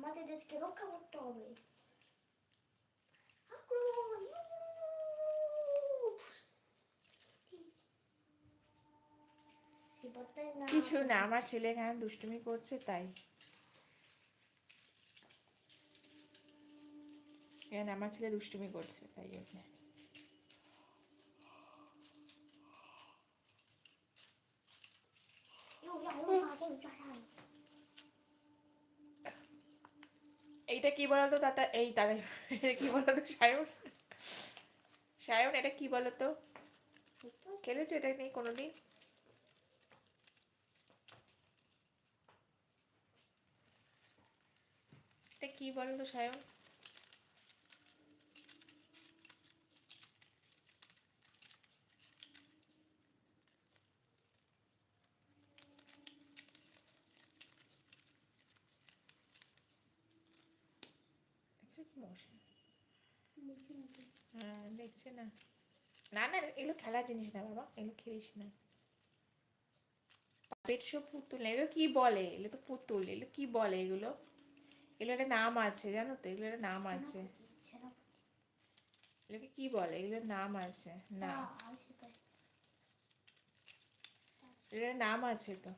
আমাদের দেশকে রক্ষা করতে হবে। আক্রমণ! কিছু না, আমার ছেলে এখানে দুষ্টুমি করছে তাই। এখানে আমার ছেলে দুষ্টুমি করছে তাই জন্য। এইটা কি বলতো দাদা, এই তারা এটা কি বলতো সায়ন, সায়ন এটা কি বলতো, খেলেছো এটা নিয়ে কোনোদিন? এটা কি বলতো সায়ন? হ্যাঁ দেখছে না, না না এগুলো খেলার জিনিস না বাবা, এগুলো খেলিস না। পেট সব পুতুল না, এগুলো কি বলে, এগুলো তো পুতুল, এগুলো কি বলে এগুলো, এগুলো একটা নাম আছে জানো তো, এগুলো একটা নাম আছে, এগুলোকে কি বলে, এগুলোর নাম আছে, না এগুলোর নাম আছে তো।